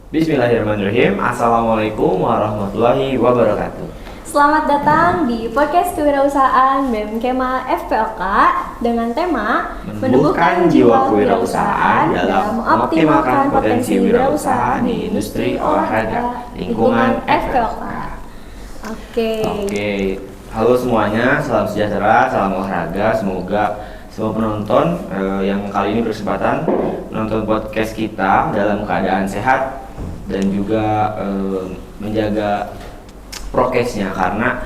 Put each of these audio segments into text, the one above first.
Bismillahirrahmanirrahim. Assalamualaikum warahmatullahi wabarakatuh. Selamat datang di podcast kewirausahaan BEM Kema FPOK dengan tema Menumbuhkan jiwa kewirausahaan dalam mengoptimalkan potensi wirausaha di industri olahraga lingkungan FPOK. Oke, halo semuanya, salam sejahtera, salam olahraga. Semoga semua penonton yang kali ini berkesempatan menonton podcast kita dalam keadaan sehat dan juga menjaga prokesnya, karena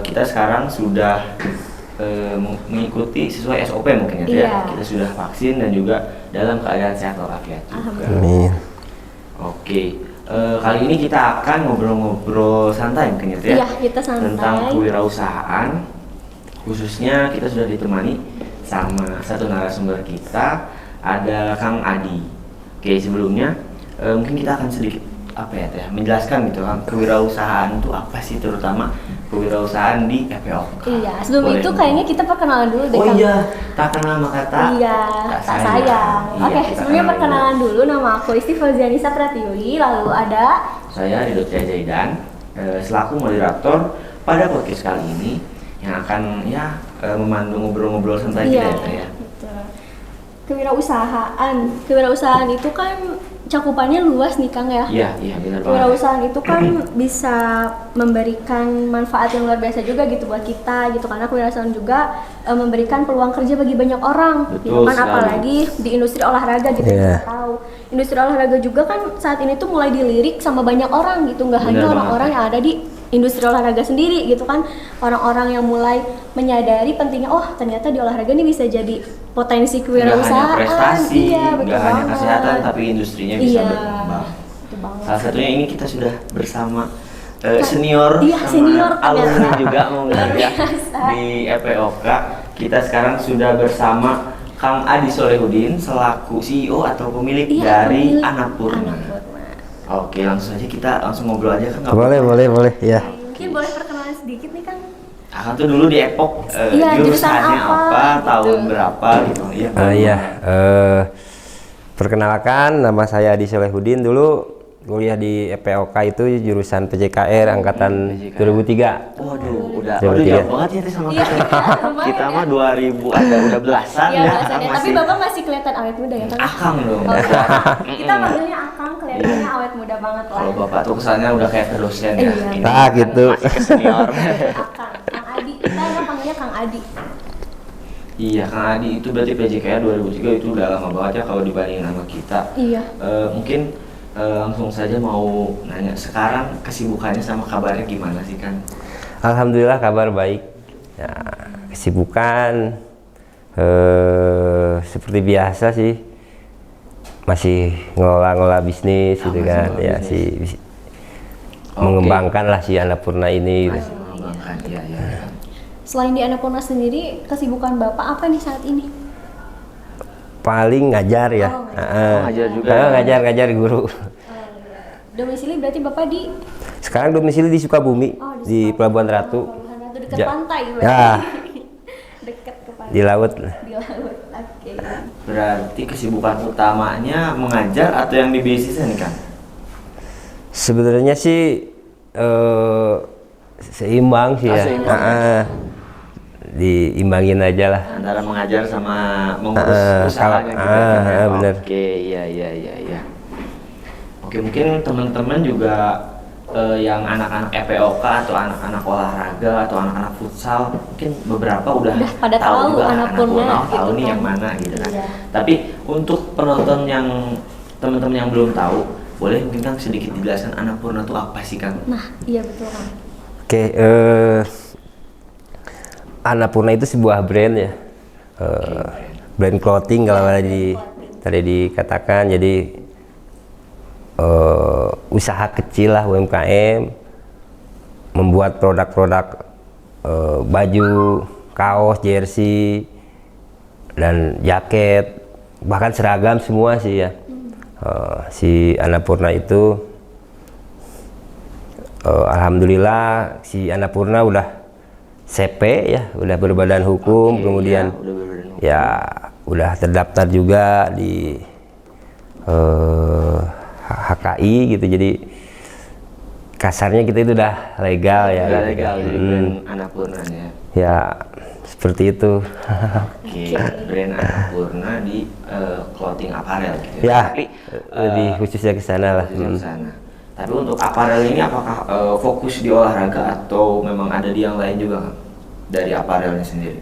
kita sekarang sudah mengikuti sesuai SOP mungkin ya. Kita sudah vaksin dan juga dalam keadaan sehat walafiat juga. Amin. Oke, kali ini kita akan ngobrol-ngobrol santai mungkin ya, kita santai tentang kewirausahaan. Khususnya kita sudah ditemani sama satu narasumber kita, ada Kang Adi. Oke, sebelumnya mungkin kita akan sedikit menjelaskan gitu kan, kewirausahaan itu apa sih, terutama kewirausahaan di FPOK. Iya, sebelum itu kayaknya kita perkenalan dulu deh. Oh iya, tak kenal maka tak sayang. Oke, sebelumnya perkenalan dulu, nama aku Isti Fauzianisa Pratiwi, lalu ada saya Ridho Zaidan, selaku moderator pada podcast kali ini yang akan memandu ngobrol-ngobrol santai kita ya. Betul. Kewirausahaan itu kan cakupannya luas nih Kang ya. Iya benar banget. Kewirausahaan itu kan bisa memberikan manfaat yang luar biasa juga gitu buat kita gitu, karena kewirausahaan juga memberikan peluang kerja bagi banyak orang. Betul gitu kan, sekali. Apalagi di industri olahraga gitu. Kita tahu industri olahraga juga kan saat ini tuh mulai dilirik sama banyak orang gitu, nggak hanya orang-orang yang ada di industri olahraga sendiri gitu kan, orang-orang yang mulai menyadari pentingnya, oh ternyata di olahraga ini bisa jadi potensi kewirausahaan. Nggak hanya prestasi, Betul nggak hanya banget. kesehatan, tapi industrinya bisa berkembang. Betul banget. Salah satunya ini kita sudah bersama senior senior alumni juga mau Luar ya biasa. di FPOK. Kita sekarang sudah bersama Kang Adi Solehudin selaku CEO atau pemilik dari Annapurna. Oke, langsung aja kita ngobrol aja kan. Boleh ya. Mungkin boleh perkenalan sedikit nih Kang. Akang tuh dulu di Epok jurusannya apa, tahun berapa gitu. Perkenalkan, nama saya Adi Solehudin, dulu kuliah di FPOK itu jurusan PJKR angkatan 2003. Waduh, udah jauh banget ya sama kita. Kita mah 2000 udah belasan ya. Tapi Bapak masih kelihatan awet muda ya Kang? Akang dong. Kita panggilnya Akang, kelihatannya awet muda banget lah. Kalau Bapak tuh kesannya udah kayak dosen ya. Ini kan gitu. Masih ke senior. Kang Adi, kita panggilnya Kang Adi. Iya, Kang Adi itu berarti PJKR 2003, itu udah lama banget ya kalau dibandingin sama kita. Iya. Mungkin langsung saja mau nanya, sekarang kesibukannya sama kabarnya gimana sih kan? Alhamdulillah kabar baik. Ya, kesibukan seperti biasa sih. Masih ngelola bisnis gitu kan. Ya sih, mengembangkan lah si Annapurna ini. Masih mengembangkan, ya. Selain di Annapurna sendiri, kesibukan Bapak apa nih saat ini? Paling ngajar ya. Ngajar juga. Ngajar guru. Domisili berarti Bapak di? Sekarang domisili di Sukabumi, di Pelabuhan Ratu. Pelabuhan Ratu, dekat pantai berarti. Ya. Dekat ke pantai. Di laut. Di laut. Oke. Berarti kesibukan utamanya mengajar atau yang di bisnis nih kan? Sebenarnya sih seimbang sih ya. Diimbangin aja lah. Antara mengajar sama mengurus usahanya gitu. Bener. Oke, iya. Oke, mungkin teman-teman juga yang anak-anak FPOK atau anak-anak olahraga atau anak-anak futsal mungkin beberapa udah pada tahu juga Annapurna tahu gitu nih kan. yang mana gitu kan. Iya. Tapi untuk penonton yang teman-teman yang belum tahu, boleh mungkin Kang sedikit dijelaskan Annapurna itu apa sih Kang? Nah, iya betul Kang. Oke, Annapurna itu sebuah brand ya. Brand clothing kalau tadi dikatakan. Jadi usaha kecil lah, UMKM, membuat produk-produk baju, kaos, jersey, dan jaket, bahkan seragam semua sih ya. Si Annapurna itu alhamdulillah si Annapurna udah CP ya, udah berbadan hukum, kemudian udah terdaftar juga di HKI gitu, jadi kasarnya kita itu udah legal ya. Udah gitu legal kan. jadi brand Annapurna ya. Ya seperti itu. Oke, brand Annapurna di clothing apparel gitu Ya, Tapi lebih khususnya ke sana lah. khususnya ke sana. Tapi untuk apparel ini apakah fokus di olahraga atau memang ada di yang lain juga Kang? Dari apparelnya sendiri?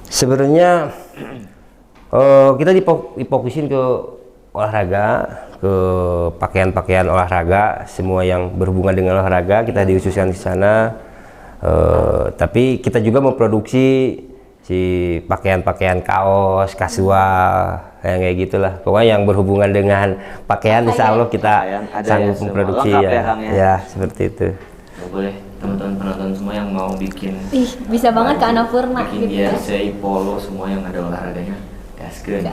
Sebenarnya kita difokusin ke olahraga, ke pakaian-pakaian olahraga, semua yang berhubungan dengan olahraga kita dihususkan di sana. Tapi kita juga memproduksi si pakaian-pakaian kaos, kasual, kayak gitulah. Pokoknya yang berhubungan dengan pakaian, insya Allah kita Pakaian ada sanggup ya, semua memproduksi lengkap ya. ya, Kang, ya? Ya, seperti itu. Boleh teman-teman penonton semua yang mau bikin Ih, bisa banget ke Annapurna bikin gitu ya. jersey, polo, semua yang ada olahraganya gaskeun. Ke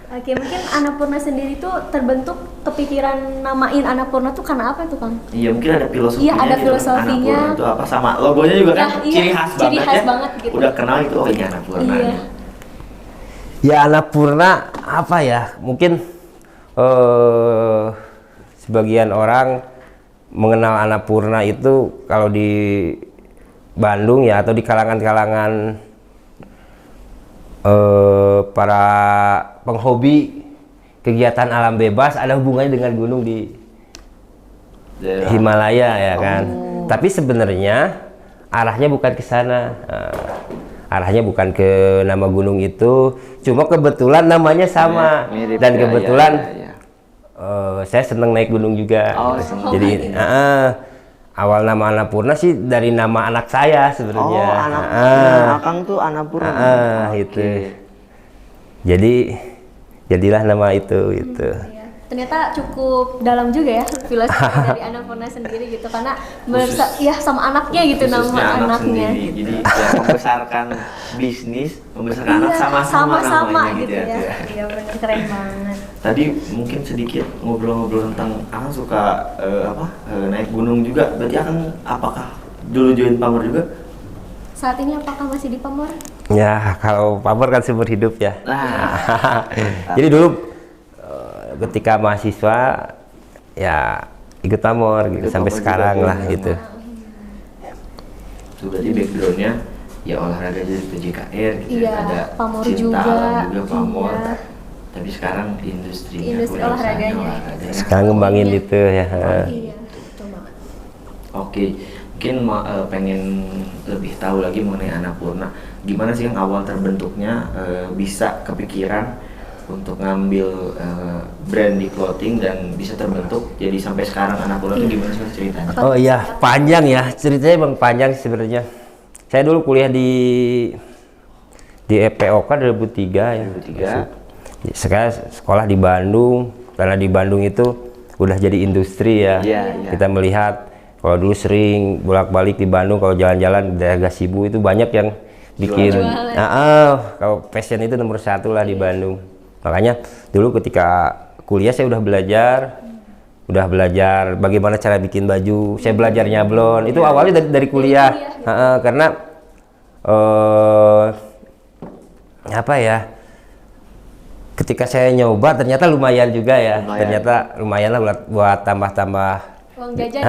Oke, mungkin Annapurna sendiri tuh terbentuk kepikiran namain Annapurna tuh karena apa tuh, Kang? Iya, mungkin ada filosofinya. Iya, ada gitu. filosofinya. Annapurna itu apa, sama logonya juga kan Ya, iya, ciri khas ciri banget khas ya. banget gitu. Udah kenal itu, oh ini Annapurna. Iya. Ya Annapurna apa ya? Mungkin sebagian orang mengenal Annapurna itu kalau di Bandung ya, atau di kalangan-kalangan para penghobi kegiatan alam bebas, ada hubungannya dengan gunung di Daerah. Himalaya ya kan. Tapi sebenarnya arahnya bukan ke sana. Arahnya bukan ke nama gunung itu, cuma kebetulan namanya sama. Mirip, Dan ya, kebetulan ya. saya seneng naik gunung juga. Oh, gitu. seneng. Jadi awal nama Annapurna sih dari nama anak saya sebenarnya. Oh, Annapurna. Akang tuh Annapurna. Itu. Jadi jadilah nama itu gitu. Iya. Ternyata cukup dalam juga ya filosofi dari Annapurna sendiri gitu, karena ya sama anaknya gitu, Khususnya nama anak anaknya. sendiri. Jadi ya, membesarkan bisnis, membesarkan anak sama-sama namanya gitu ya. tuh Iya, benar, keren banget. Tadi mungkin sedikit ngobrol-ngobrol tentang Akang suka naik gunung juga. Berarti Akang apakah dulu join pamor juga? Saat ini apakah masih di Pamor? Ya kalau pamor kan seumur hidup ya. Nah, Jadi dulu ketika mahasiswa ya ikut pamor gitu Ikut sampai pamor sekarang juga, lah ya. gitu. itu berarti backgroundnya ya olahraga jadi PJKR gitu. Iya, Ada pamor cinta juga. alam juga pamor. Iya. Tapi sekarang industrinya, Industri kewirausahaannya, olahraganya. olahraganya. Sekarang ngembangin Iya. gitu ya. Iya, betul banget. Oke, mungkin pengen lebih tahu lagi mengenai Annapurna. Gimana sih yang awal terbentuknya bisa kepikiran untuk ngambil brand di clothing dan bisa terbentuk jadi sampai sekarang Annapurna itu gimana sih Mas, ceritanya? Oh iya, panjang ya ceritanya, bang, panjang sebenarnya. Saya dulu kuliah di EPOK 2003 ya. 2003. Sekarang sekolah di Bandung, karena di Bandung itu udah jadi industri ya. Iya, iya. Kita melihat kalau dulu sering bolak-balik di Bandung, kalau jalan-jalan di daerah Gasibu itu banyak yang bikin. Jualan. Kalau fashion itu nomor satu lah di Bandung. Makanya dulu ketika kuliah saya udah belajar bagaimana cara bikin baju. Saya belajar nyablon. Itu awalnya dari kuliah. Karena apa ya? Ketika saya nyoba ternyata lumayan juga ya. Lumayan. Ternyata lumayan lah buat tambah-tambah Uang jajan.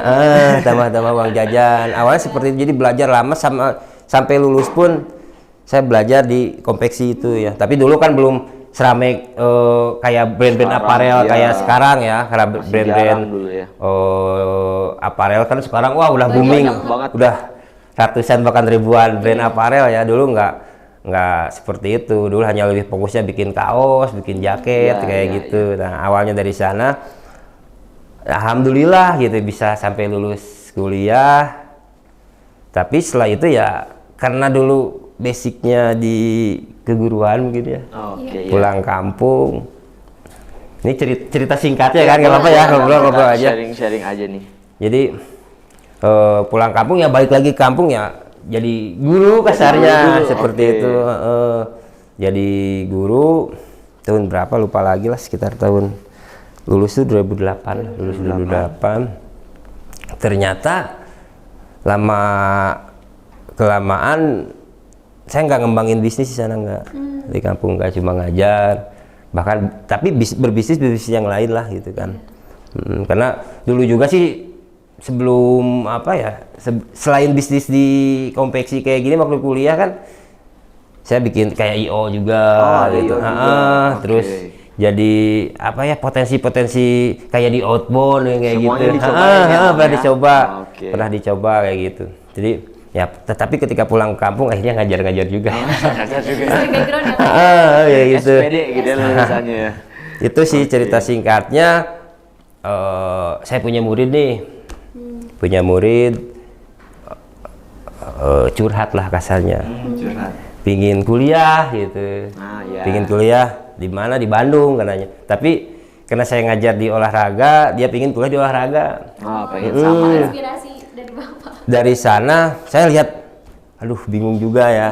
tambah-tambah uang jajan. Awalnya seperti itu, jadi belajar lama sampai lulus pun saya belajar di konveksi itu ya. Tapi dulu kan belum seramai kayak brand-brand Sekarang, aparel iya. kayak sekarang ya. Karena Masih brand-brand jarang dulu ya. aparel kan sekarang wah udah booming, banyak banget. udah ratusan bahkan ribuan brand aparel ya. Dulu nggak seperti itu. Dulu hanya lebih fokusnya bikin kaos, bikin jaket Iya, kayak iya, gitu. Nah awalnya dari sana, alhamdulillah gitu bisa sampai lulus kuliah. Tapi setelah itu ya karena dulu basicnya di keguruan gitu ya, Oke, ya. pulang kampung. Ini cerita singkatnya kan, nggak apa-apa ya, ngobrol-ngobrol aja. Sharing-sharing aja nih. Jadi pulang kampung ya balik lagi ke kampung ya jadi guru kasarnya, guru, seperti oke. itu. Jadi guru tahun berapa lupa lagi lah, sekitar tahun lulus itu 2008. Lulus 2008. Ternyata kelamaan saya nggak ngembangin bisnis di sana, nggak. Di kampung nggak, cuma ngajar, bahkan tapi berbisnis yang lain lah gitu kan. Karena dulu juga sih sebelum apa ya, selain bisnis di konveksi kayak gini waktu kuliah kan, saya bikin kayak IO juga gitu. IO juga. Terus jadi apa ya, potensi-potensi kayak di outbound kayak Semuanya gitu. dicobain ya, Om, Pernah ya? dicoba, Oke. pernah dicoba kayak gitu. Jadi ya, tetapi ketika pulang ke kampung akhirnya ngajar-ngajar juga. Ngajar juga. Dari background ya. Ya gitu. SPD gitu ya lulusannya ya. Itu sih cerita singkatnya. Saya punya murid nih, punya murid curhat lah kasarnya, Curhat. pingin kuliah gitu, Iya. pingin kuliah di mana, di Bandung katanya. Tapi karena saya ngajar di olahraga, dia pingin kuliah di olahraga. Pengen sama ya. Inspirasi dari Bapak. Dari sana saya lihat, aduh bingung juga ya.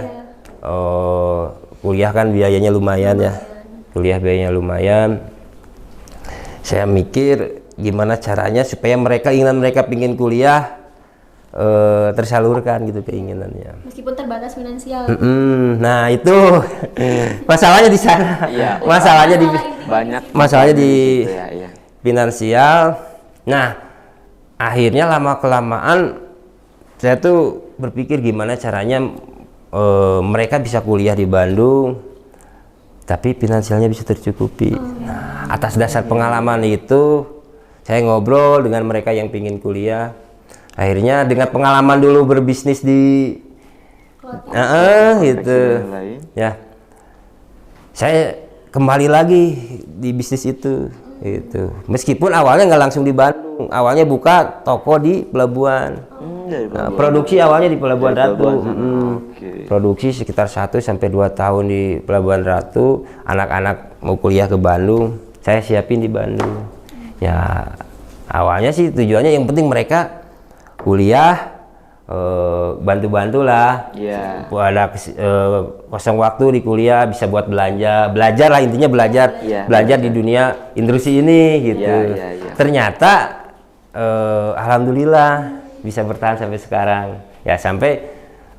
Kuliah kan biayanya lumayan ya, kuliah biayanya lumayan. Saya mikir gimana caranya supaya keinginan mereka pingin kuliah tersalurkan gitu keinginannya. Meskipun terbatas finansial. Nah itu masalahnya di sana. Iya. Masalahnya di Masalahnya di situ ya, iya. finansial. Nah akhirnya lama kelamaan saya tuh berpikir gimana caranya mereka bisa kuliah di Bandung tapi finansialnya bisa tercukupi. Nah, atas dasar pengalaman itu saya ngobrol dengan mereka yang pingin kuliah. Akhirnya dengan pengalaman dulu berbisnis di gitu ya, saya kembali lagi di bisnis itu gitu. Meskipun awalnya nggak langsung di Bandung, awalnya buka toko di pelabuhan. Produksi awalnya di Pelabuhan Ratu. Produksi sekitar 1 sampai 2 tahun di Pelabuhan Ratu. Anak-anak mau kuliah ke Bandung, saya siapin di Bandung. Ya awalnya sih tujuannya yang penting mereka kuliah, bantu-bantu lah. Ada kosong waktu di kuliah bisa buat belajar lah, intinya belajar di dunia industri ini gitu. Ternyata alhamdulillah bisa bertahan sampai sekarang ya, sampai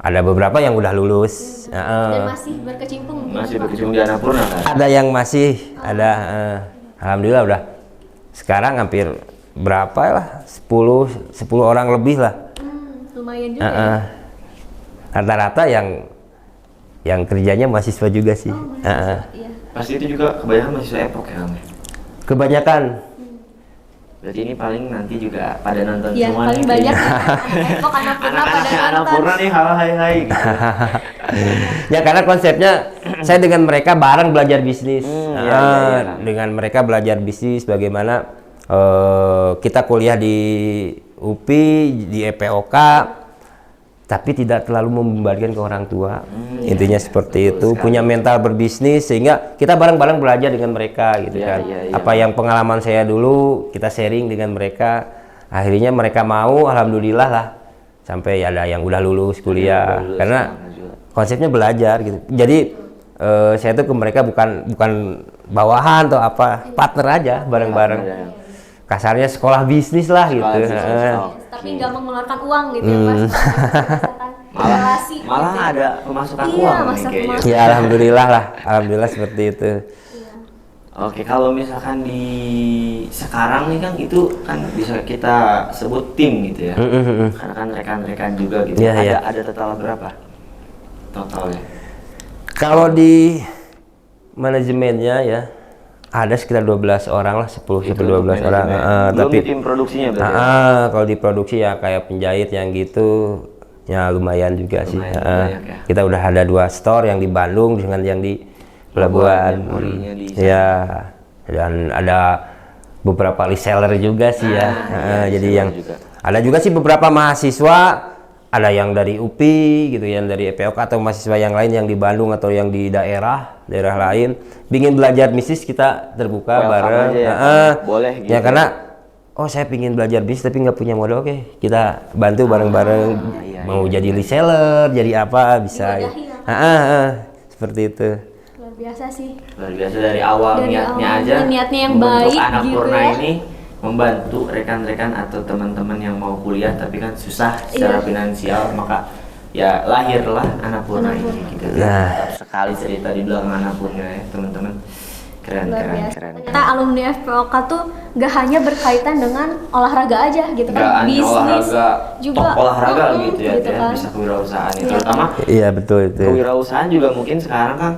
ada beberapa yang udah lulus. Dan masih berkecimpung. Di Annapurna kan? Ada yang masih ada, alhamdulillah udah sekarang hampir berapa lah, 10 orang lebih lah. Lumayan juga ya. Rata-rata yang kerjanya mahasiswa juga sih. Iya. Pasti itu juga kebanyakan mahasiswa Epok ya, Kang? Kebanyakan. Berarti ini paling nanti juga pada nonton Iya, semua paling nih. banyak Epok Annapurna pada Anak-anaknya nonton. Annapurna nih, hai gitu. Ya karena konsepnya saya dengan mereka bareng belajar bisnis. Iya. Dengan mereka belajar bisnis bagaimana kita kuliah di UPI, di EPOK, tapi tidak terlalu membebankan ke orang tua. Intinya seperti itu, punya mental berbisnis sehingga kita bareng-bareng belajar dengan mereka gitu kan. Apa yang pengalaman saya dulu kita sharing dengan mereka, akhirnya mereka mau, alhamdulillah lah, sampai ada yang udah lulus kuliah. Karena konsepnya belajar gitu. Jadi saya tuh ke mereka bukan bawahan atau apa, partner aja bareng-bareng. Kasarnya sekolah bisnis lah gitu. Tapi nggak mengeluarkan uang gitu ya Mas. Malah ada pemasukan Iya, uang nih masa kayaknya. pemasukan. Ya alhamdulillah lah, alhamdulillah seperti itu. Oke, kalau misalkan di sekarang nih Kang, itu kan bisa kita sebut tim gitu ya. Karena kan rekan-rekan juga gitu. Iya. Ada total berapa? Totalnya. Kalau di manajemennya ya ada sekitar 12 orang lah, 10 sampai 12 orang. Belum Tapi di tim produksinya berarti. kalau di produksi ya kayak penjahit yang gitu ya lumayan juga sih. Lumayan banyak ya. Kita udah ada 2 store yang di Bandung dengan yang di Pelabuhan. Memorinya di sana. Ya, dan ada beberapa reseller juga sih ya. Jadi yang juga. ada juga sih beberapa mahasiswa, ada yang dari UPI gitu, yang dari EPOK atau mahasiswa yang lain yang di Bandung atau yang di daerah lain, ingin belajar bisnis, kita terbuka Welcome bareng. aja ya, boleh gitu. Ya karena saya pingin belajar bisnis tapi nggak punya modal, oke kita bantu bareng-bareng. Mau jadi reseller, jadi apa bisa. Diwadahi Seperti itu. Luar biasa sih. Luar biasa dari awal Dari niatnya awal, aja. niatnya yang membentuk baik Annapurna gitu ya. ini membantu rekan-rekan atau teman-teman yang mau kuliah tapi kan susah secara finansial, maka ya lahirlah Annapurna ini gitu. Nah. Sekali cerita di belakang Annapurna ya teman-teman. Keren, Luar keren, biasa. keren. Ternyata alumni FPOK tuh gak hanya berkaitan dengan olahraga aja gitu Nggak kan, hanya bisnis olahraga, juga. top olahraga Mm-mm, gitu ya, gitu ya, kan. bisa kewirausahaan ya. Iya. Terutama Iya betul itu. kewirausahaan juga mungkin sekarang kan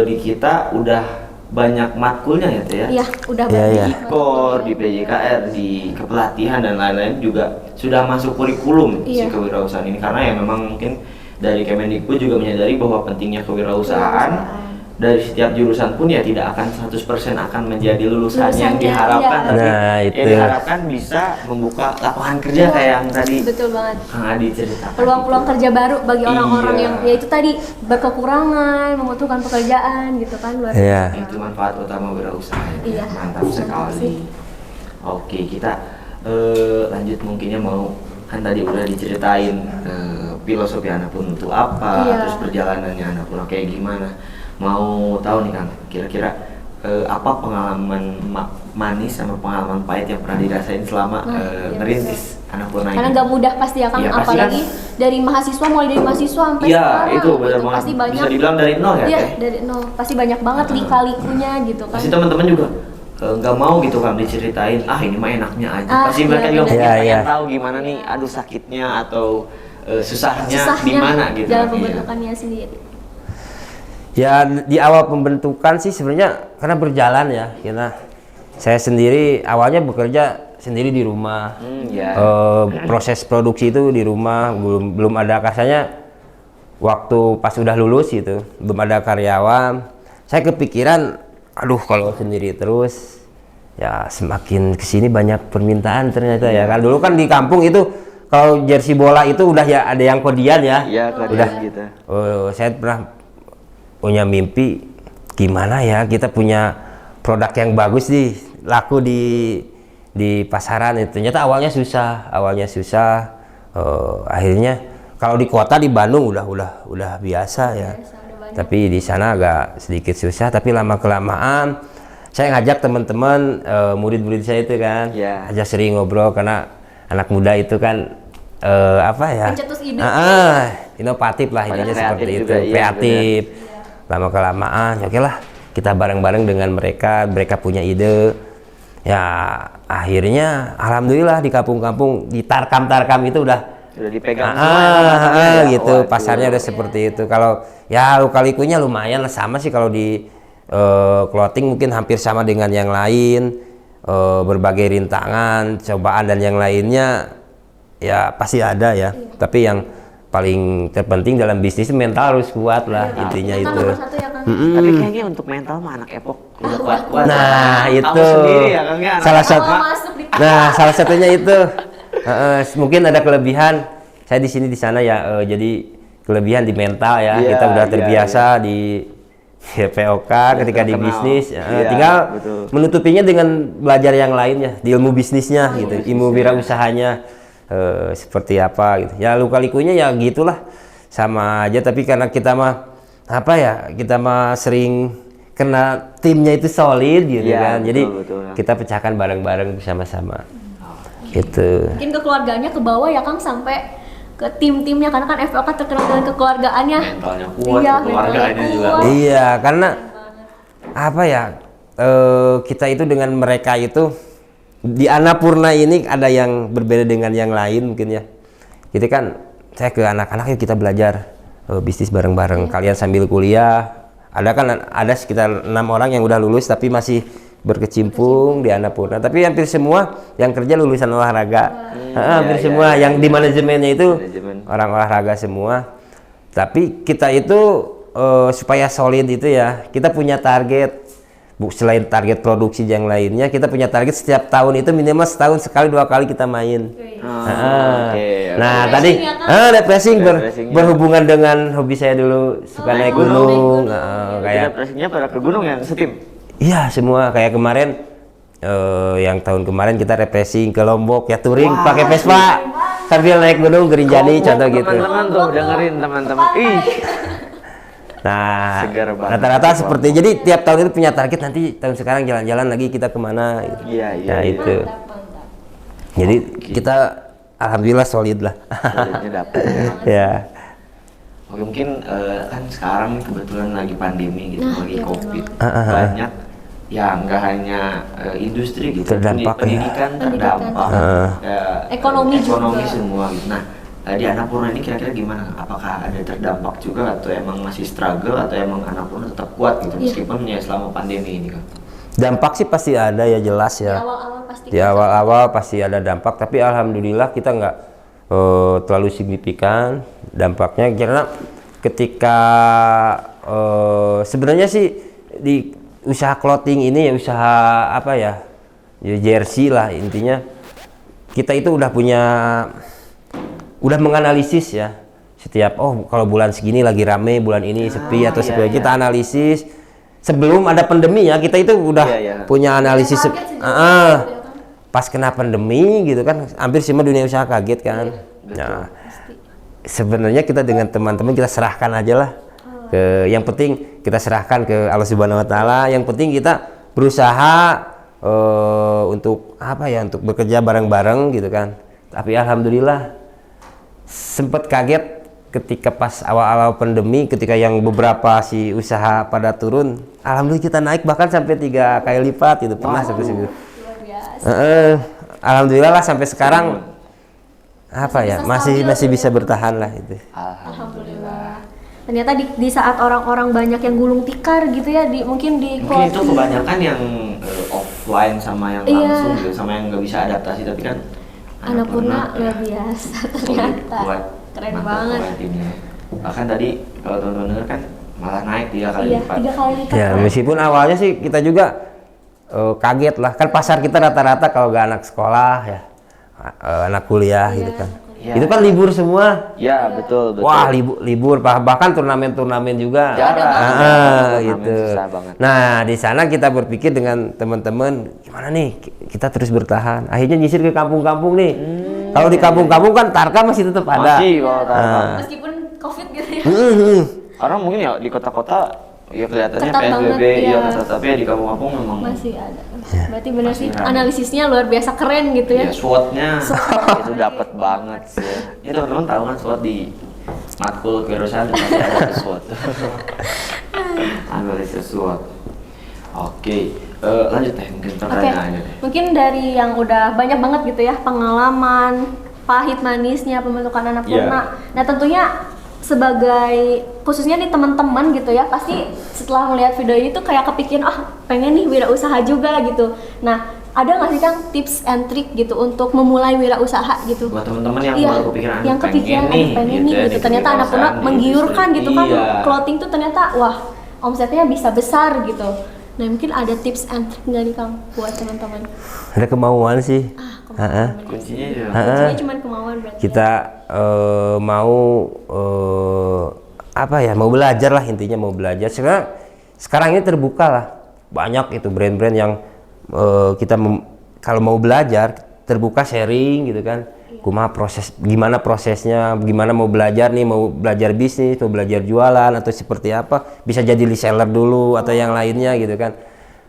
di kita udah banyak matkulnya ya Teh ya. Iya, udah Iya, banyak. iya. Di KOR, di PJKR, di kepelatihan dan lain-lain juga sudah masuk kurikulum si Iya. kewirausahaan ini, karena ya memang mungkin dari Kemendikbud juga menyadari bahwa pentingnya kewirausahaan. Dari setiap jurusan pun ya tidak akan 100% akan menjadi lulusan yang Lulusannya, diharapkan, iya. tapi Nah, ya itu. diharapkan bisa membuka lapangan kerja Iya, kayak yang tadi betul banget. Kang Adi ceritakan. Peluang-peluang kerja baru bagi orang-orang Iya. yang ya itu tadi berkekurangan, membutuhkan pekerjaan gitu kan, luar Iya. Itu manfaat utama wirausaha. Iya. Mantap sekali. Oke, kita lanjut mungkinnya mau, kan tadi udah diceritain filosofi Annapurna itu apa, Iya. terus perjalanannya Annapurna kayak gimana. Mau tahu nih Kang, kira-kira apa pengalaman manis sama pengalaman pahit yang pernah dirasain selama iya, ngerintis Annapurna ini? karena nggak mudah pasti ya kan, Iya, pasti apalagi dari mahasiswa, mulai dari mahasiswa sampai Iya, sekarang itu benar gitu, banget. pasti banyak. Bisa dibilang dari nol ya, Iya, Teh? dari nol pasti banyak banget lika-likunya gitu kan. Pasti teman-teman juga nggak mau gitu kan diceritain, ini mah enaknya aja. Pasti iya, mereka juga benar. mungkin Iya, pengen iya. tahu gimana nih, aduh sakitnya atau susahnya di Susahnya mana gitu. dalam Iya. pembentukannya sendiri. Ya di awal pembentukan sih sebenarnya karena berjalan ya, saya sendiri awalnya bekerja sendiri di rumah. Ya. Proses produksi itu di rumah, belum ada kasarnya waktu pas udah lulus gitu, belum ada karyawan. Saya kepikiran, aduh kalau sendiri terus ya semakin kesini banyak permintaan ternyata ya kan. Dulu kan di kampung itu kalau jersey bola itu udah ya ada yang kodian ya. Iya, kodian udah gitu. Saya pernah punya mimpi gimana ya kita punya produk yang bagus nih laku di pasaran. Itu ternyata awalnya susah. Akhirnya kalau di kota di Bandung udah biasa ya. Tapi di sana agak sedikit susah, tapi lama kelamaan saya ngajak teman-teman murid-murid saya itu kan, Iya. ajak sering ngobrol karena anak muda itu kan apa ya? Pencetus ide. Inovatif lah Banyak intinya kreatif seperti itu, juga, iya, kreatif. Lama kelamaan, ya oke lah kita bareng-bareng dengan mereka punya ide. Ya akhirnya alhamdulillah di kampung-kampung di Tarkam itu udah dipegang semua ya. gitu. Waduh. Pasarnya udah seperti itu. Kalau ya lika-likunya lumayan lah, sama sih kalau di clothing mungkin hampir sama dengan yang lain. Berbagai rintangan, cobaan dan yang lainnya ya pasti ada ya. Tapi yang paling terpenting dalam bisnis mental harus kuat lah intinya Kan itu. nomor satu ya kan. Tapi kayaknya untuk mental mah anak Epok udah kuat-kuat. Nah Tahu itu sendiri ya Kang ya, anak salah Epok satu. mah. Masuk di Salah satunya itu mungkin ada kelebihan. Saya di sini di sana ya, jadi kelebihan di mental ya. Iya, Kita udah iya, terbiasa di POK ketika di terkenal. bisnis, Iya, tinggal betul. menutupinya dengan belajar yang lainnya di ilmu bisnisnya gitu, ilmu wirausahanya seperti apa gitu. Ya luka-likunya ya gitulah sama aja. Tapi karena kita mah apa ya, kita mah sering kena timnya itu solid gitu Iya, kan. Jadi betul. kita pecahkan bareng-bareng bersama-sama. Gitu. Mungkin ke keluarganya ke bawah ya Kang, sampai ke tim-timnya, karena kan FPOK terkenal dengan kekeluargaannya. Mentalnya kuat, Iya, keluarganya mentalnya juga. kuat. Iya, karena apa ya? Kita itu dengan mereka itu di Annapurna ini ada yang berbeda dengan yang lain mungkin ya. Jadi kan saya ke anak-anak yuk kita belajar bisnis bareng-bareng. Kalian sambil kuliah. Ada sekitar 6 orang yang udah lulus tapi masih berkecimpung di Annapurna. Tapi hampir semua yang kerja lulusan olahraga. Hampir semua yang di manajemennya itu orang olahraga semua. Tapi kita itu supaya solid itu ya, kita punya target. Selain target produksi yang lainnya, kita punya target setiap tahun itu minimal setahun sekali 2 kali kita main. Nah tadi refreshing berhubungan dengan hobi saya dulu suka naik gunung. Kayak Presnya pada ke gunung ya setim. iya semua kayak kemarin yang tahun kemarin kita refreshing ke Lombok ya, touring pakai Vespa sambil naik gunung Gerinjani contoh gitu. Teman-teman tuh dengerin teman-teman. Ih. Nah, Segar banget. rata-rata seperti jadi tiap tahun itu punya target, nanti tahun sekarang jalan-jalan lagi kita kemana gitu. Iya, iya. Nah, iya. itu. Jadi kita alhamdulillah solid lah. Solidnya dapet ya. Ya. Oke, mungkin kan sekarang kebetulan lagi pandemi gitu, Nah, lagi iya, COVID. benar. Banyak ya nggak hanya industri gitu, Terdampak, ya. pendidikan terdampak, ya, Ekonomi ekonomi juga. semua gitu. Nah, di Annapurna ini kira-kira gimana? Apakah ada terdampak juga atau emang masih struggle atau emang Annapurna tetap kuat gitu meskipun ya selama pandemi ini kan? Dampak sih pasti ada ya, jelas Di ya. awal-awal pasti Di awal-awal pasti ada dampak, tapi alhamdulillah kita nggak terlalu signifikan dampaknya, karena ketika sebenarnya sih di usaha clothing ini ya, usaha apa ya, jersey lah intinya, kita itu udah menganalisis ya setiap kalau bulan segini lagi rame, bulan ini sepi atau sepi, kita analisis sebelum ada pandemi ya, kita itu udah punya analisis. Pas kena pandemi gitu kan, hampir semua dunia usaha kaget kan. Nah, sebenarnya kita dengan teman-teman kita serahkan aja lah yang penting kita serahkan ke Allah Subhanahu Wa Taala. Yang penting kita berusaha untuk apa ya, untuk bekerja bareng-bareng gitu kan. Tapi alhamdulillah sempat kaget ketika pas awal-awal pandemi, ketika yang beberapa si usaha pada turun, alhamdulillah kita naik bahkan sampai 3 kali lipat itu, pernah sampai segitu. Alhamdulillah lah sampai sekarang apa ya, masih bisa bertahan lah itu. Alhamdulillah. Ternyata di saat orang-orang banyak yang gulung tikar gitu ya, mungkin itu clothing. kebanyakan yang offline sama yang langsung gitu, sama yang nggak bisa adaptasi, tapi kan Annapurna luar biasa ternyata. Keren banget. Bahkan tadi kalau teman-teman dengar kan malah naik 3 kali Iya, lipat. 3 kali lipat. Ya meskipun awalnya sih kita juga kaget lah, kan pasar kita rata-rata kalau gak anak sekolah ya, anak kuliah gitu kan. Iya. Itu kan libur semua. Ya betul. Wah, libur bahkan turnamen juga. Jarang. Gitu. Susah banget. Nah, di sana kita berpikir dengan teman-teman, gimana nih kita terus bertahan. Akhirnya nyisir ke kampung-kampung nih. Kalau di kampung-kampung kan Tarka masih tetap ada. Masih kalau Tarka. Meskipun Covid gitu ya. Orang mungkin ya di kota-kota ya kelihatannya Ketat PSBB banget, ya, ya. tapi ya di kampung-kampung memang Masih ada. Berarti benar sih analisisnya luar biasa keren gitu ya. ya SWOT-nya itu dapat banget sih. Ya teman-teman tahu kan SWOT di matkul kewirausahaan pasti ada SWOT. Analisis SWOT. Oke, lanjut deh mungkin Oke, pertanyaannya deh. mungkin dari yang udah banyak banget gitu ya pengalaman pahit manisnya pembentukan Annapurna. Nah tentunya sebagai khususnya nih teman-teman gitu ya, pasti setelah melihat video ini tuh kayak kepikiran pengen nih wirausaha juga gitu. Nah ada nggak sih Kang tips and trick gitu untuk memulai wirausaha gitu? Buat teman-teman yang Iya, baru kepikiran, yang kepikiran pengen nih gitu. Ternyata Annapurna menggiurkan gitu kan, clothing tuh ternyata wah omsetnya bisa besar gitu. Nah mungkin ada tips and trick nggak nih Kang buat teman-teman? Ada kemauan sih. kuncinya ya. Kuncinya cuma kemauan berarti. Kita mau apa ya, mau belajar lah, intinya mau belajar. Sekarang ini terbuka lah, banyak itu brand-brand yang kita kalau mau belajar terbuka sharing gitu kan. Gimana prosesnya, gimana mau belajar nih, mau belajar bisnis, mau belajar jualan atau seperti apa, bisa jadi reseller dulu atau yang lainnya gitu kan.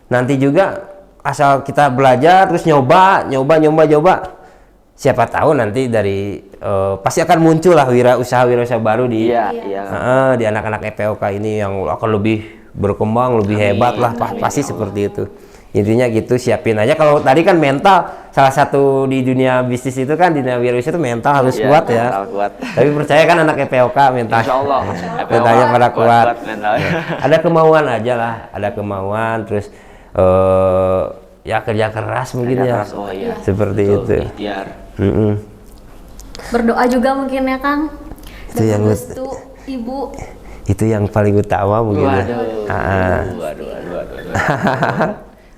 Nanti juga asal kita belajar terus nyoba, siapa tahu nanti dari pasti akan muncul lah wirausaha baru di di anak-anak EPOK ini yang akan lebih berkembang, lebih hebat lah, pasti seperti itu. Intinya gitu, siapin aja. Kalau tadi kan mental salah satu di dunia bisnis itu kan, di dunia wirausaha itu mental harus kuat ya. Kuat. Tapi percaya kan anak EPOK mental. Insya Allah. Mentalnya pada kuat. Mentalnya. Ada kemauan aja lah, ada kemauan terus ya kerja keras mungkin ya. Keras, oh iya. Seperti Betul, itu. Ikhtiar. Berdoa juga mungkin ya Kang. Itu yang restu ibu. Itu yang paling utama mungkin ya. Waduh.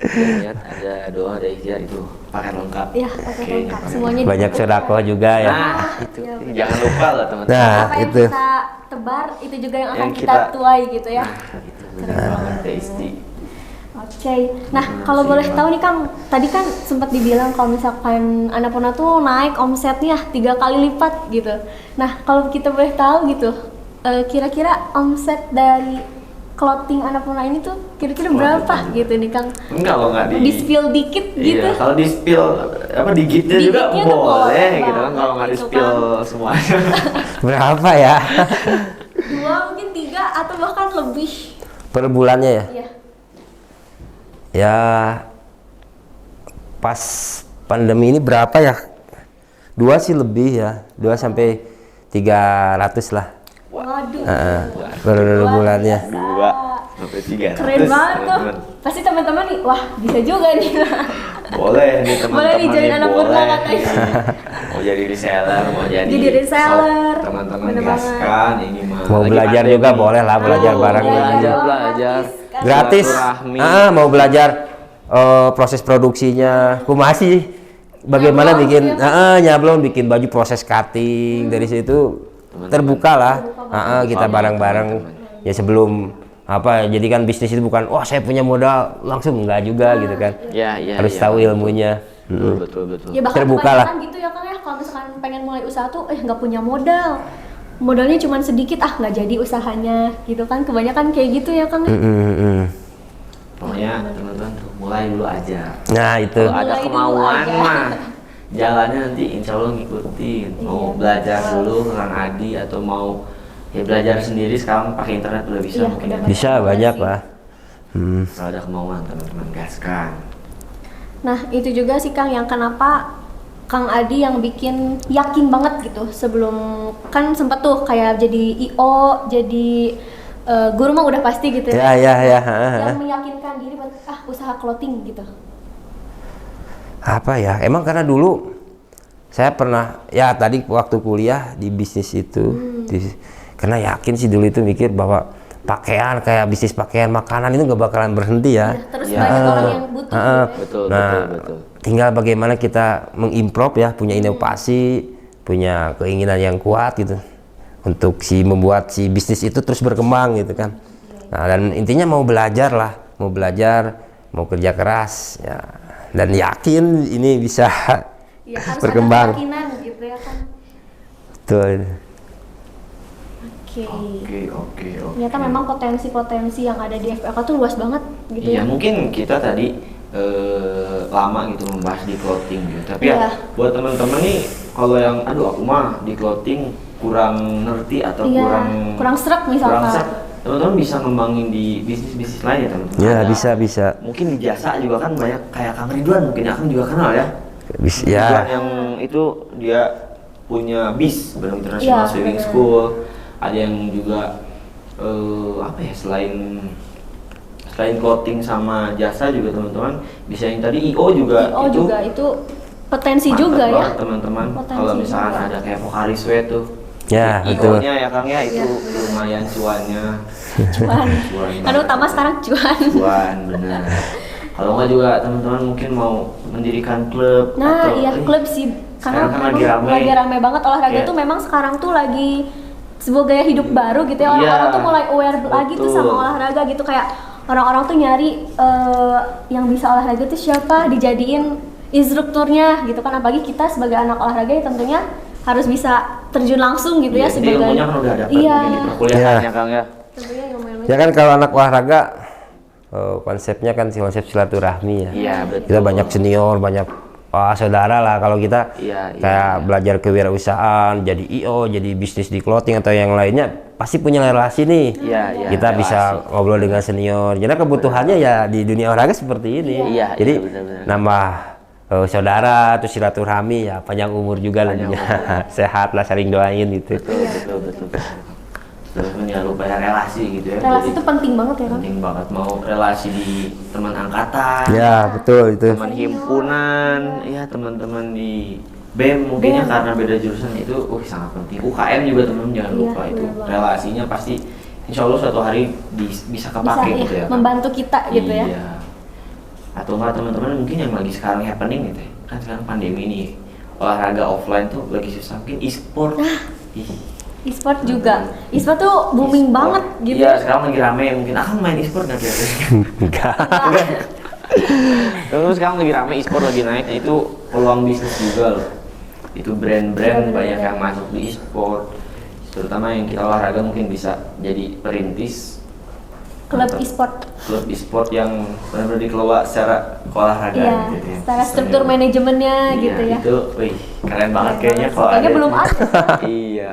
Lihat ada doa, ada ikhtiar, itu paket lengkap. Iya, paket lengkap. Semuanya Banyak sedekah juga ya. Itu jangan lupa loh teman-teman. Nah, apa yang itu. kita tebar itu juga yang akan Yang kita tuai gitu ya. Itu benar tasty. Oke. Nah, kalau boleh tahu nih Kang, tadi kan sempat dibilang kalau misalkan Annapurna tuh naik omsetnya 3 kali lipat gitu. Nah, kalau kita boleh tahu gitu, kira-kira omset dari clothing Annapurna ini tuh kira-kira berapa gitu nih Kang? Enggak, kalau nggak di spill dikit gitu. Iya, kalau di spill digitnya juga Digitnya tuh boleh gitu kan, banget kalau nggak di gitu spill kan. semuanya. Berapa ya? lebih. Per bulannya ya? Iya. Ya pas pandemi ini berapa ya? 2 sih lebih ya, 2 sampai 300 lah. Waduh. Per bulannya. 2 sampai 300. Keren banget tuh. teman-teman. Pasti teman-teman nih, wah bisa juga nih. Boleh nih teman-teman. Boleh nih join nih, anak boleh. Purna katanya. Mau jadi reseller, mau jadi reseller. shop, teman-teman Bener gaskan ini mah. Mau Lagi belajar pandemi. juga boleh lah, belajar bareng. Belajar. Gratis. Silaturahmi. Mau belajar proses produksinya. Kumaha sih bagaimana Nyablon, bikin ya, nyablon, bikin baju, proses cutting. Dari situ terbuka lah. Kita bareng-bareng ya sebelum apa, jadi kan bisnis itu bukan wah saya punya modal langsung, enggak juga gitu kan. Ya, Harus tahu ilmunya. Betul. Ya bahkan Terbuka lah. kebanyakan gitu ya Kang ya, kalau misalkan pengen mulai usaha tuh nggak punya modal. Modalnya cuma sedikit, nggak jadi usahanya gitu kan. Kebanyakan kayak gitu ya Kang ya. Pokoknya teman-teman tuh mulai dulu aja. Nah itu. Kalau ada Mulai dulu kemauan aja. mah jalannya nanti insya Allah ngikutin. Mau belajar dulu ke Kang Adi atau mau ya belajar sendiri, sekarang pakai internet udah bisa Iya, mungkin. udah ya. Bisa banyak sih. lah. Kalau ada kemauan teman-teman gaskan. Nah itu juga sih Kang yang kenapa Kang Adi yang bikin yakin banget gitu, sebelum kan sempet tuh kayak jadi IO, jadi guru mah udah pasti gitu Ya. Yang meyakinkan diri buat usaha clothing gitu. Apa ya? Emang karena dulu saya pernah ya tadi waktu kuliah di bisnis itu, karena yakin sih dulu itu mikir bahwa pakaian kayak bisnis pakaian makanan itu nggak bakalan berhenti ya. Terus banyak orang yang butuh gitu ya. Betul. Tinggal bagaimana kita mengimprove ya, punya inovasi, punya keinginan yang kuat gitu untuk membuat si bisnis itu terus berkembang gitu kan. Nah, dan intinya mau belajar lah, mau kerja keras ya, dan yakin ini bisa Ya, harus berkembang. ada keyakinan gitu ya kan. Betul. Oke. Ternyata memang potensi-potensi yang ada di FPK tuh luas banget gitu Iya, ya. mungkin kita tadi lama gitu membahas di clothing gitu. Tapi Iya. ya buat teman-teman nih, kalau yang aku mah di clothing kurang ngerti atau Iya, kurang srek misalkan. teman-teman bisa ngembangin di bisnis-bisnis lain ya teman-teman. Ya, Ada- bisa. Mungkin di jasa juga kan banyak kayak Kang Ridwan, mungkin Akang juga kenal ya. Bisa Ridwan ya. yang itu dia punya BIS, Bandung International Iya, Swimming bener. School. Ada yang juga selain clothing sama jasa juga teman-teman bisa yang tadi IO juga IO juga itu potensi mantap juga ya. banget, teman-teman. Potensi Kalau misalkan juga. ada kayak Vokaris We tuh. Ya, betul. IO-nya ya Kang ya itu Iya. lumayan cuannya. Cuan. Cuan Kan banget. utama sekarang cuan. Cuan benar. Kalau nggak juga teman-teman mungkin mau mendirikan klub Nah, atau iya klub sih. Karena sekarang kan memang lagi rame. banget olahraga Iya. tuh memang sekarang tuh lagi sebuah gaya hidup baru gitu ya. Iya, Orang-orang tuh mulai aware lagi tuh betul. sama olahraga gitu, kayak orang-orang tuh nyari yang bisa olahraga tuh siapa, dijadiin instrukturnya gitu kan. Apalagi kita sebagai anak olahraga ya tentunya harus bisa terjun langsung gitu Iya, ya jadi sebagai ilmunya kan udah dapat iya. mungkin di perkuliahan Iya. ya Kang ya. Tentunya ilmu-ilmu Ya kan kalau anak olahraga konsepnya kan konsep silaturahmi ya. Iya, betul. Kita banyak senior, banyak saudara lah. Kalau kita Iya, kayak belajar kewirausahaan, jadi IO, jadi bisnis di clothing atau yang lainnya, pasti punya relasi nih. Iya, Kita relasi. bisa ngobrol dengan senior. Jadi kebutuhannya ya di dunia olahraga seperti ini. Iya, Jadi iya, benar-benar. nambah saudara, terus silaturahmi ya, panjang umur juga lah. Sehat lah, saling doain gitu. Betul. Terus jangan lupa ya relasi gitu ya. relasi Jadi, itu penting banget ya kan. penting banget, mau relasi di teman angkatan, Ya betul itu. teman himpunan, ya teman-teman di BEM mungkin ya BEM. karena beda jurusan itu sangat penting. UKM juga teman-teman jangan Iya, lupa itu benar banget. relasinya pasti insya Allah suatu hari bisa Bisa kepake gitu ya. Kang. membantu kita gitu ya. Iya. Atau enggak teman-teman mungkin yang lagi sekarang happening gitu ya. Kan sekarang pandemi nih olahraga offline tuh lagi susah, mungkin e-sport. Ih, E-sport juga. E-sport tuh booming e-sport. banget gitu. Iya, sekarang lagi rame. Mungkin akan main e-sport nggak kira-kira? Enggak. Terus sekarang lagi rame e-sport lagi naik, itu peluang bisnis juga loh. Itu brand-brand Bener-bener. banyak yang masuk di e-sport. Terutama yang kita olahraga mungkin bisa jadi perintis Klub e-sport. klub e-sport yang benar-benar dikelola secara keolahragaan Iya, gitu ya. secara struktur manajemennya Iya, gitu ya. Itu, wih, keren banget Keren kayaknya banget. kalau Soalnya ada belum itu. ada. Iya.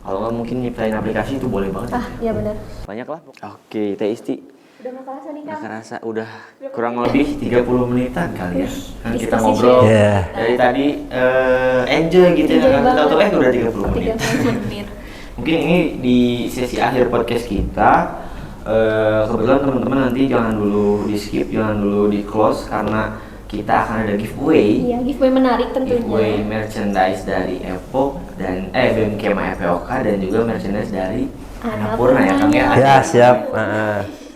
Kalau nggak mungkin nyiptain aplikasi itu boleh banget. Iya benar. Banyak lah. Oke, Teh Isti. Udah nggak kerasa nih Nggak Kang. kerasa udah kurang lebih 30 menitan kali ya. Kan kita Diskusi ngobrol sih. Iya. dari tadi enjoy gitu ya. Enjoy Kan kita tuh banget. udah 30 menit. 30 menit. Mungkin ini di sesi akhir podcast kita. Kebetulan teman-teman nanti jangan dulu di skip, jangan dulu di close karena kita akan ada giveaway. Iya, giveaway menarik tentunya. Giveaway merchandise dari Epoch dan BMKMA FPOK dan juga merchandise dari Annapurna ya Kang ya. Ya, siap.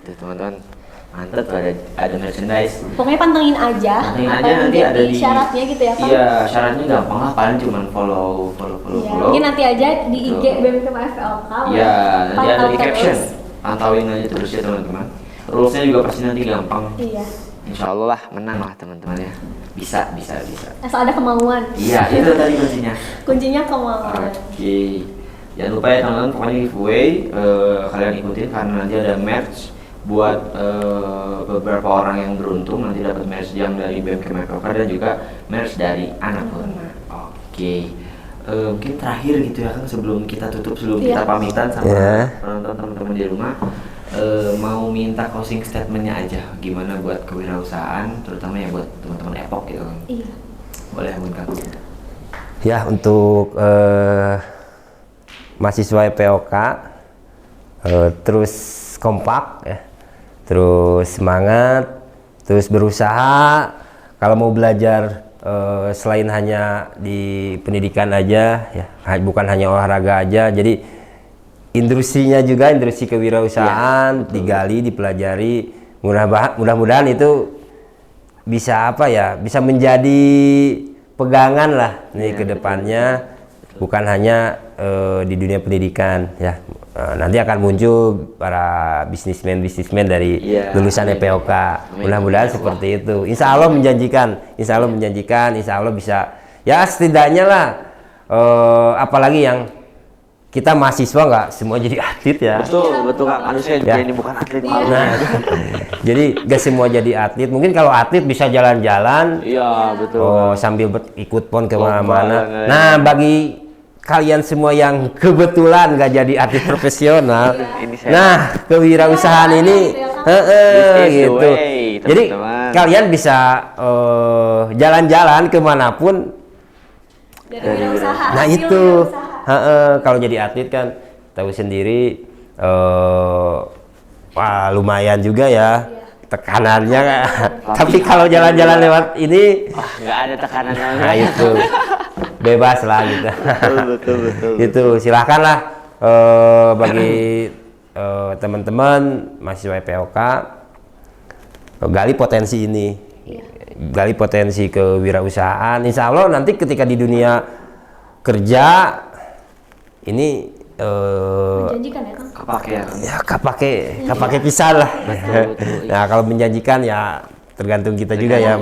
Tuh teman-teman, mantep tuh ada merchandise. Pokoknya pantengin aja. Pantengin apa aja yang nanti menjadi ada di syaratnya gitu ya Kang. Iya, syaratnya gampang lah, paling cuma follow. Iya, mungkin nanti aja di IG Betul. BMKMA FPOK. Iya, nanti ada di pantau caption. terus. Pantauin aja terus ya teman-teman. Rulesnya juga pasti nanti gampang. Iya. Insya Allah lah menang lah teman-teman ya. Bisa. Asal ada kemauan. Iya, itu tadi kuncinya. Kuncinya kemauan. Oke. Jangan lupa ya teman-teman, pokoknya giveaway kalian ikutin karena nanti ada merch buat beberapa orang yang beruntung nanti dapat merch yang dari BMKMA FPOK dan juga merch dari Annapurna. Oke. Mungkin terakhir gitu ya kan sebelum kita tutup, sebelum kita pamitan sama penonton teman-teman di rumah, mau minta closing statementnya aja gimana buat kewirausahaan terutama ya buat teman-teman Epoch gitu kan. Iya. Boleh Bun Kang. Ya, untuk mahasiswa EPOK terus kompak ya, terus semangat, terus berusaha. Kalau mau belajar selain hanya di pendidikan aja ya, bukan hanya olahraga aja, jadi industrinya juga, industri kewirausahaan digali, dipelajari. Mudah-mudahan itu bisa bisa menjadi pegangan lah nih ke depannya, bukan hanya di dunia pendidikan ya. Nanti akan muncul para bisnismen dari lulusan EPOK. Mudah-mudahan seperti itu. Insya Allah menjanjikan, insya Allah bisa ya setidaknya lah. Apalagi yang kita mahasiswa nggak semua jadi atlet ya. Betul Kak. Manusia ini bukan atlet. Nah, jadi nggak semua jadi atlet. Mungkin kalau atlet bisa jalan-jalan. Iya betul. Sambil ikut pon kemana-mana. Nah, bagi kalian semua yang kebetulan nggak jadi atlet profesional, nah kewirausahaan ini, gitu. Jadi kalian bisa jalan-jalan kemanapun. Nah itu, kalau jadi atlet kan tahu sendiri, wah lumayan juga ya tekanannya. Tapi kalau jalan-jalan lewat ini, nggak ada tekanan. nah itu. Bebas lah gitu. Betul. Itu silahkan lah bagi teman-teman mahasiswa EPOK gali potensi ini, gali potensi kewirausahaan. Insya Allah nanti ketika di dunia kerja ini Menjanjikan ya Kang. kepake pisan lah. Nah kalau menjanjikan ya tergantung kita juga ya,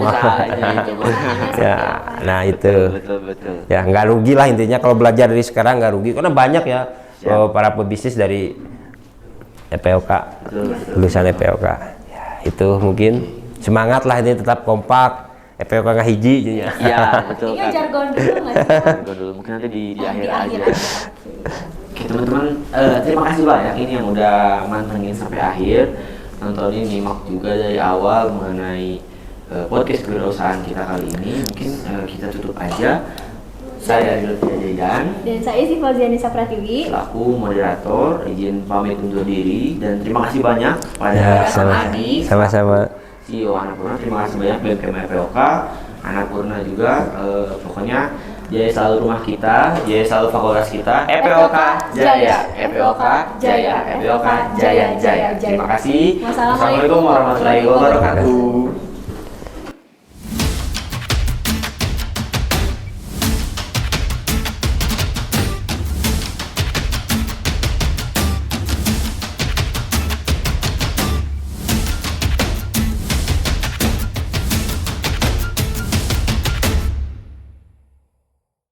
ya. Nah itu, betul. ya nggak rugi lah intinya kalau belajar dari sekarang, nggak rugi karena banyak ya para pebisnis dari EPOK, lulusan EPOK. Ya, itu mungkin semangat lah ini, tetap kompak. EPOK nggak hiji jadinya. Iya betul. Ini jargon dulu nggak sih? Jargon dulu, mungkin nanti di akhir aja. Oke teman-teman, terima kasih banyak ini yang udah mantengin sampai akhir. Nontonin, nyimak juga dari awal mengenai podcast kewirausahaan kita kali ini. Mungkin kita tutup aja. Saya Adil Jaidan Dan saya Siti Fauzianisa Pratiwi selaku moderator, izin pamit undur diri dan terima kasih banyak pada Adi, sama-sama. CEO Annapurna. Terima kasih banyak BMKMA FPOK, Annapurna juga. Pokoknya Jaya selalu rumah kita, Jaya selalu fakultas kita. EPOK Jaya, EPOK Jaya, EPOK Jaya. Terima kasih. Wassalamualaikum Wassalamualaikum warahmatullahi wabarakatuh.